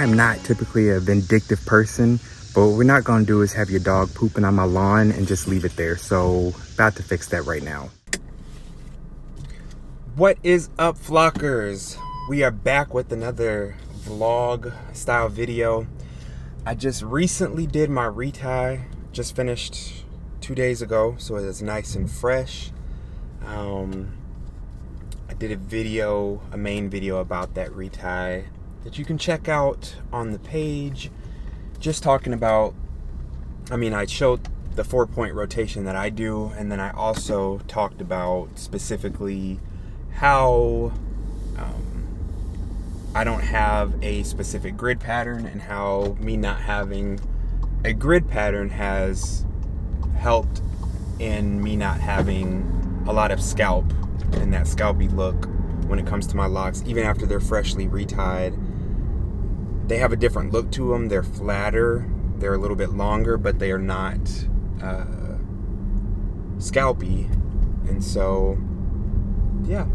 am not typically a vindictive person, but what we're not gonna do is have your dog pooping on my lawn and just leave it there. So about to fix that right now. What is up, flockers? We are back with another vlog style video. I just recently did my retie, just finished 2 days ago, so it is nice and fresh. I did a main video about that retie that you can check out on the page. Just talking about, I showed the 4-point rotation that I do, and then I also talked about specifically how I don't have a specific grid pattern, and how me not having a grid pattern has helped in me not having a lot of scalp and that scalpy look when it comes to my locks. Even after they're freshly retied, they have a different look to them. They're flatter, they're a little bit longer, but they are not scalpy. And so yeah,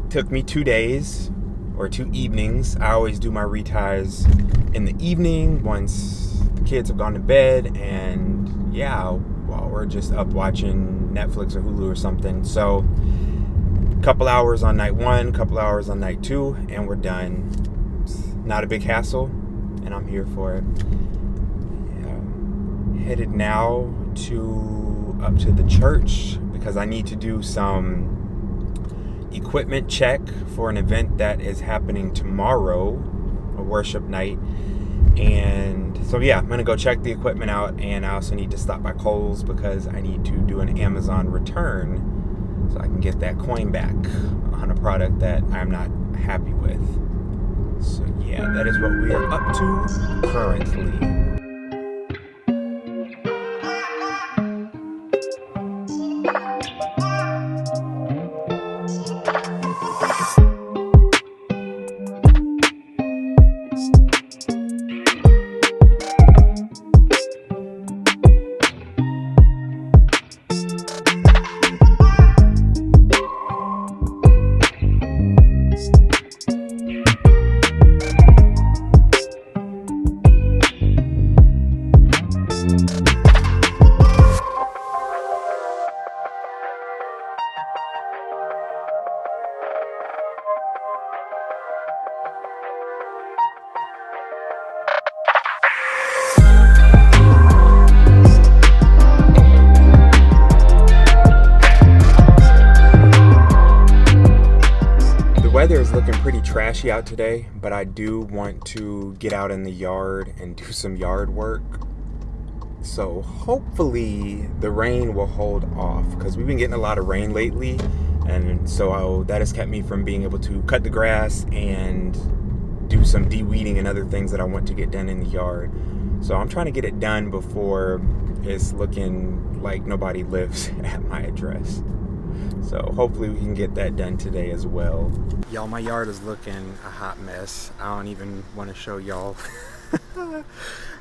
took me 2 days or 2 evenings. I always do my reties in the evening once the kids have gone to bed, and yeah, while we're just up watching Netflix or Hulu or something. So a couple hours on night 1, couple hours on night 2, and we're done. It's not a big hassle, and I'm here for it. Yeah. Headed now up to the church because I need to do some equipment check for an event that is happening tomorrow, a worship night. And so yeah, I'm gonna go check the equipment out, and I also need to stop by Kohl's because I need to do an Amazon return so I can get that coin back on a product that I'm not happy with. So yeah, that is what we are up to currently. Weather is looking pretty trashy out today, but I do want to get out in the yard and do some yard work. So hopefully the rain will hold off, because we've been getting a lot of rain lately, and so that has kept me from being able to cut the grass and do some de-weeding and other things that I want to get done in the yard. So I'm trying to get it done before it's looking like nobody lives at my address. So hopefully we can get that done today as well. Y'all, my yard is looking a hot mess. I don't even want to show y'all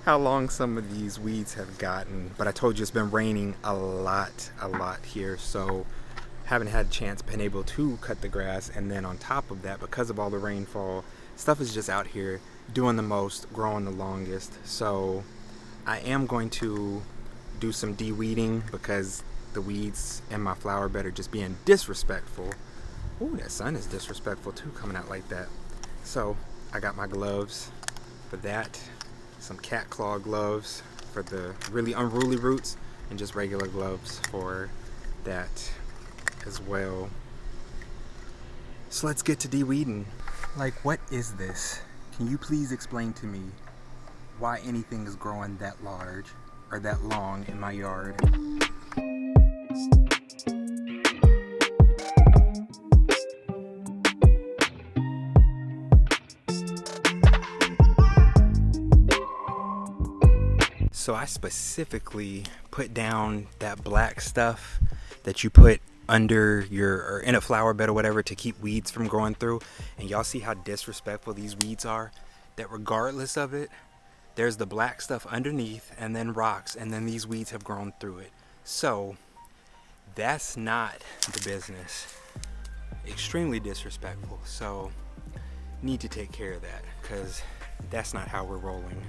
how long some of these weeds have gotten. But I told you it's been raining a lot here. So haven't had a chance, been able to cut the grass. And then on top of that, because of all the rainfall, stuff is just out here doing the most, growing the longest. So I am going to do some de-weeding because the weeds in my flower bed are just being disrespectful. Ooh, that sun is disrespectful too, coming out like that. So I got my gloves for that, some cat claw gloves for the really unruly roots, and just regular gloves for that as well. So let's get to de-weeding. Like, what is this? Can you please explain to me why anything is growing that large or that long in my yard? So I specifically put down that black stuff that you put under or in a flower bed or whatever to keep weeds from growing through. And y'all see how disrespectful these weeds are? That regardless of it, there's the black stuff underneath and then rocks, and then these weeds have grown through it. So that's not the business. Extremely disrespectful. So need to take care of that, because That's not how we're rolling.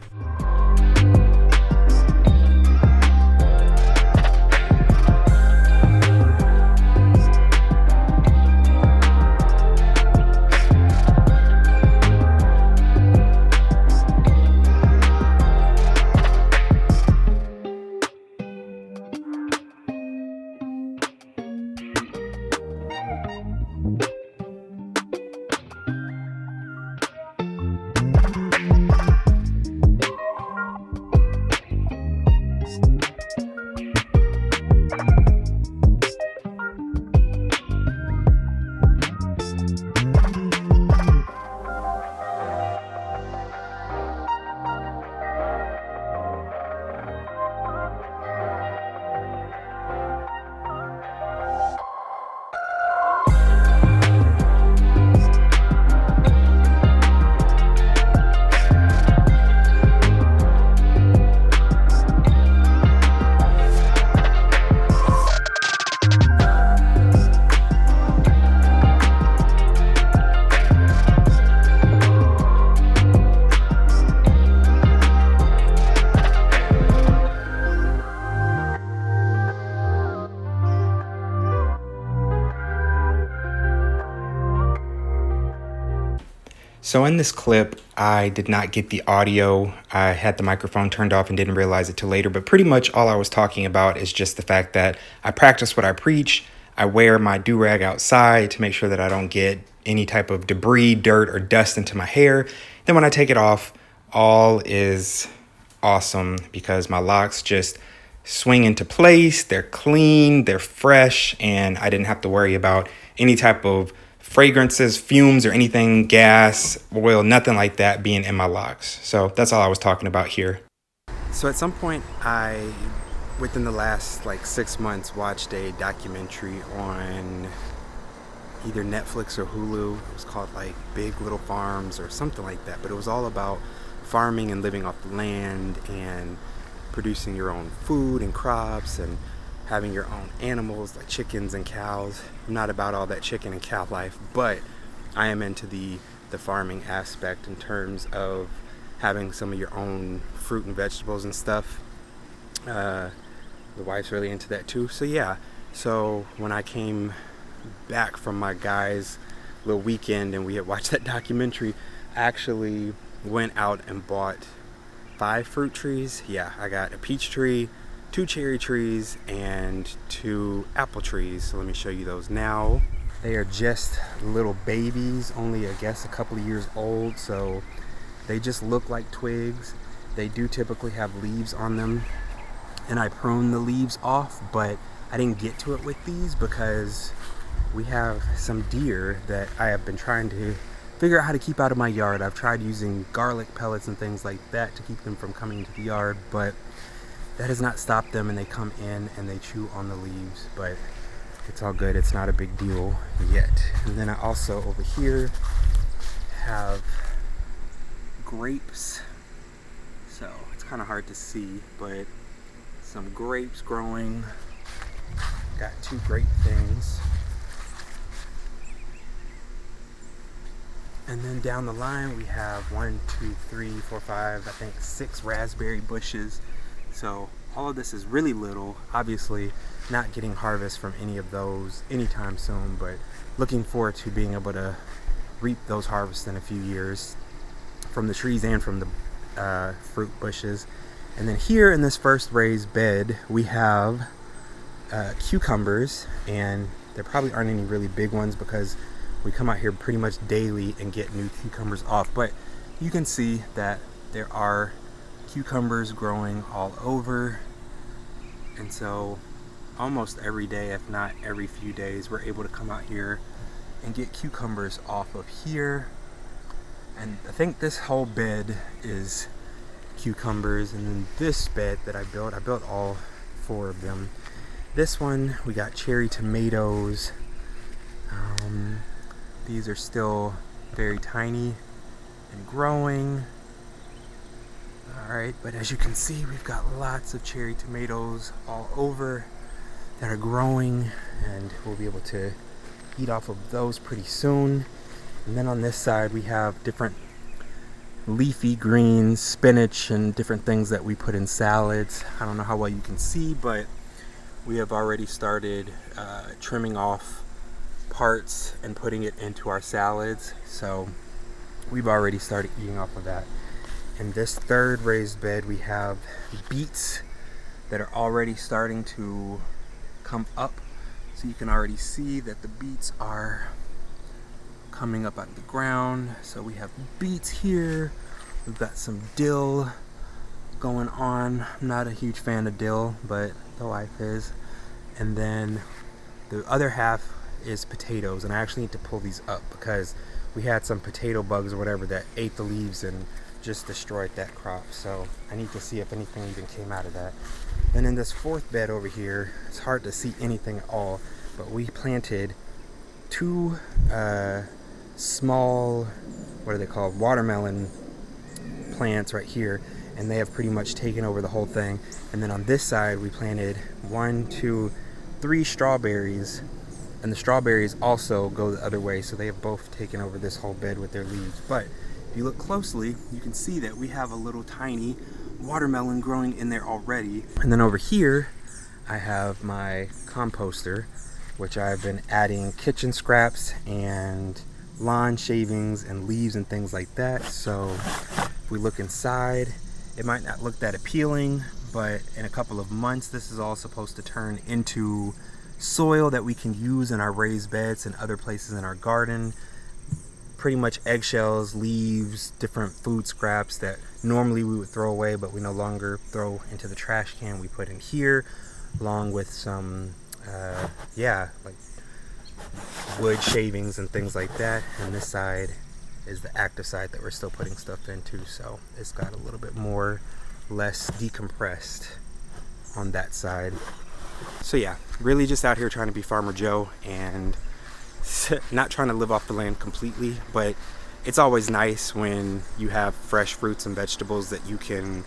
So in this clip, I did not get the audio. I had the microphone turned off and didn't realize it till later. But pretty much all I was talking about is just the fact that I practice what I preach. I wear my do-rag outside to make sure that I don't get any type of debris, dirt, or dust into my hair. Then when I take it off, all is awesome because my locks just swing into place. They're clean, they're fresh, and I didn't have to worry about any type of fragrances, fumes, or anything, gas, oil, nothing like that being in my locks. So that's all I was talking about here. So at some point, within the last 6 months, watched a documentary on either Netflix or Hulu. It was called Big Little Farms or something like that. But it was all about farming and living off the land and producing your own food and crops and having your own animals like chickens and cows. I'm not about all that chicken and cow life, but I am into the farming aspect in terms of having some of your own fruit and vegetables and stuff. The wife's really into that too. So yeah, so when I came back from my guy's little weekend and we had watched that documentary, I actually went out and bought 5 fruit trees. Yeah, I got a peach tree, 2 cherry trees, and 2 apple trees. So let me show you those now. They are just little babies, only I guess a couple of years old, so they just look like twigs. They do typically have leaves on them, and I prune the leaves off, but I didn't get to it with these because we have some deer that I have been trying to figure out how to keep out of my yard. I've tried using garlic pellets and things like that to keep them from coming into the yard, but that has not stopped them, and they come in and they chew on the leaves, but it's all good. It's not a big deal yet. And then I also over here have grapes. So it's kind of hard to see, but some grapes growing. Got 2 great things. And then down the line we have 1, 2, 3, 4, 5, I think 6 raspberry bushes. So all of this is really little. Obviously not getting harvest from any of those anytime soon, but looking forward to being able to reap those harvests in a few years from the trees and from the fruit bushes. And then here in this first raised bed we have cucumbers, and there probably aren't any really big ones because we come out here pretty much daily and get new cucumbers off, but you can see that there are cucumbers growing all over. And so almost every day, if not every few days, we're able to come out here and get cucumbers off of here. And I think this whole bed is cucumbers. And then this bed that I built all 4 of them. This one we got cherry tomatoes. These are still very tiny and growing. Alright, but as you can see, we've got lots of cherry tomatoes all over that are growing, and we'll be able to eat off of those pretty soon. And then on this side we have different leafy greens, spinach, and different things that we put in salads. I don't know how well you can see, but we have already started trimming off parts and putting it into our salads. So we've already started eating off of that. In this third raised bed, we have beets that are already starting to come up. So you can already see that the beets are coming up out of the ground. So we have beets here. We've got some dill going on. I'm not a huge fan of dill, but the wife is. And then the other half is potatoes, and I actually need to pull these up because we had some potato bugs or whatever that ate the leaves and just destroyed that crop. So I need to see if anything even came out of that. Then in this fourth bed over here, it's hard to see anything at all, but we planted two small, what are they called, watermelon plants right here, and they have pretty much taken over the whole thing. And then on this side we planted 1, 2, 3 strawberries, and the strawberries also go the other way, so they have both taken over this whole bed with their leaves. But if you look closely, you can see that we have a little tiny watermelon growing in there already. And then over here I have my composter, which I've been adding kitchen scraps and lawn shavings and leaves and things like that. So if we look inside, it might not look that appealing, but in a couple of months this is all supposed to turn into soil that we can use in our raised beds and other places in our garden. Pretty much eggshells, leaves, different food scraps that normally we would throw away but we no longer throw into the trash can, we put in here, along with some like wood shavings and things like that. And this side is the active side that we're still putting stuff into, so it's got a little bit more less decompressed on that side. So yeah, really just out here trying to be Farmer Joe and not trying to live off the land completely, but it's always nice when you have fresh fruits and vegetables that you can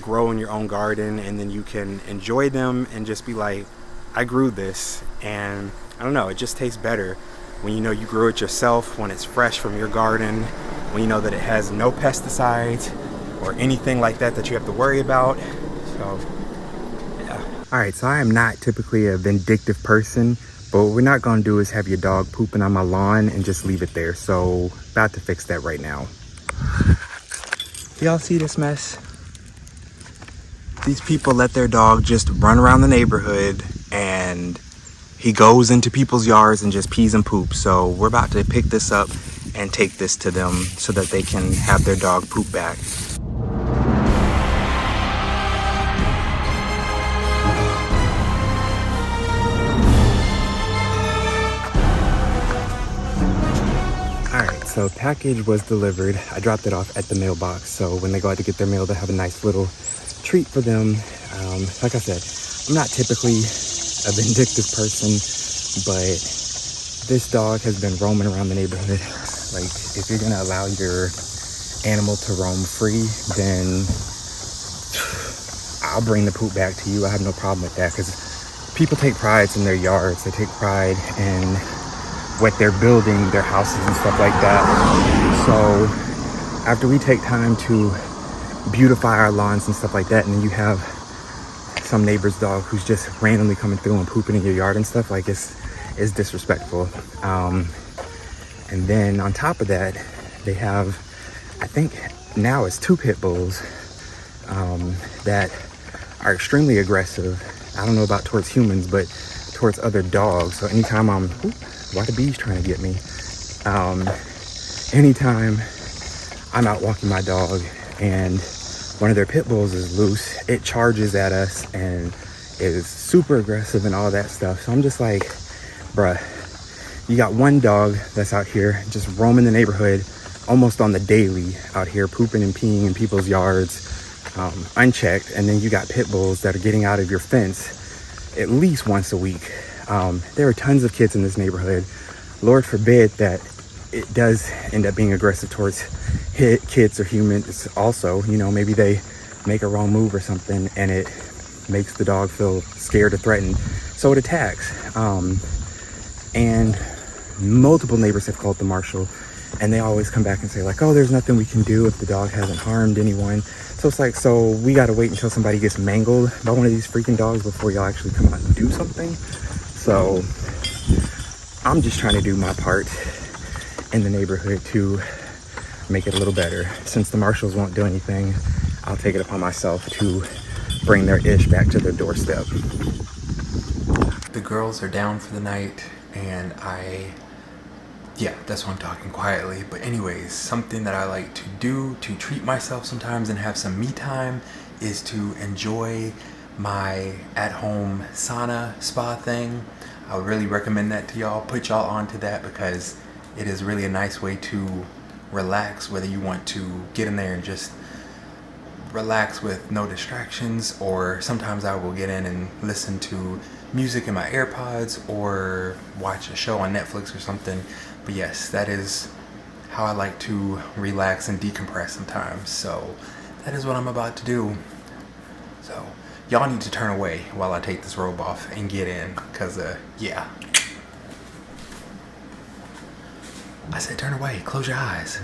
grow in your own garden, and then you can enjoy them and just be like, I grew this. And I don't know, it just tastes better when you know you grew it yourself, when it's fresh from your garden, when you know that it has no pesticides or anything like that that you have to worry about. So yeah. Alright, so I am not typically a vindictive person, but what we're not going to do is have your dog pooping on my lawn and just leave it there. So about to fix that right now. Y'all see this mess? These people let their dog just run around the neighborhood, and he goes into people's yards and just pees and poops. So we're about to pick this up and take this to them so that they can have their dog poop back. Alright, so package was delivered. I dropped it off at the mailbox, so when they go out to get their mail, they have a nice little treat for them. Like I said, I'm not typically a vindictive person, but this dog has been roaming around the neighborhood. Like, if you're gonna allow your animal to roam free, then I'll bring the poop back to you. I have no problem with that, because people take pride in their yards. They take pride in what they're building, their houses and stuff like that. So after we take time to beautify our lawns and stuff like that, and then you have some neighbor's dog who's just randomly coming through and pooping in your yard and stuff, like, it's disrespectful. And then on top of that, they have, I think now it's 2 pit bulls that are extremely aggressive. I don't know about towards humans, but towards other dogs. So anytime why the bees trying to get me? Anytime I'm out walking my dog and one of their pit bulls is loose, it charges at us and is super aggressive and all that stuff. So I'm just like, bruh, you got one dog that's out here just roaming the neighborhood almost on the daily, out here pooping and peeing in people's yards unchecked, and then you got pit bulls that are getting out of your fence at least once a week. There are tons of kids in this neighborhood. Lord forbid that it does end up being aggressive towards kids or humans also. You know, maybe they make a wrong move or something and it makes the dog feel scared or threatened, so it attacks. And multiple neighbors have called the marshal, And they always come back and say like, oh, there's nothing we can do if the dog hasn't harmed anyone. So it's like, so we gotta wait until somebody gets mangled by one of these freaking dogs before y'all actually come out and do something. So I'm just trying to do my part in the neighborhood to make it a little better. Since the marshals won't do anything, I'll take it upon myself to bring their ish back to their doorstep. The girls are down for the night, and yeah, that's why I'm talking quietly. But anyways, something that I like to do to treat myself sometimes and have some me time is to enjoy my at-home sauna spa thing. I would really recommend that to y'all. Put y'all onto that because it is really a nice way to relax, whether you want to get in there and just relax with no distractions, or sometimes I will get in and listen to music in my AirPods or watch a show on Netflix or something. But yes, that is how I like to relax and decompress sometimes. So that is what I'm about to do. So y'all need to turn away while I take this robe off and get in, because yeah. I said turn away, close your eyes.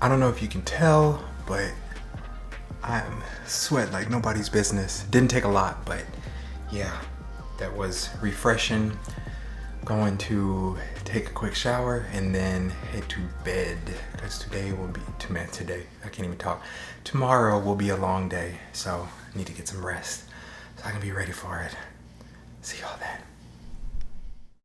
I don't know if you can tell, but I'm sweating like nobody's business. Didn't take a lot, but yeah, that was refreshing. Going to take a quick shower and then head to bed, because today will be, today, I can't even talk. Tomorrow will be a long day, so I need to get some rest so I can be ready for it. See y'all then.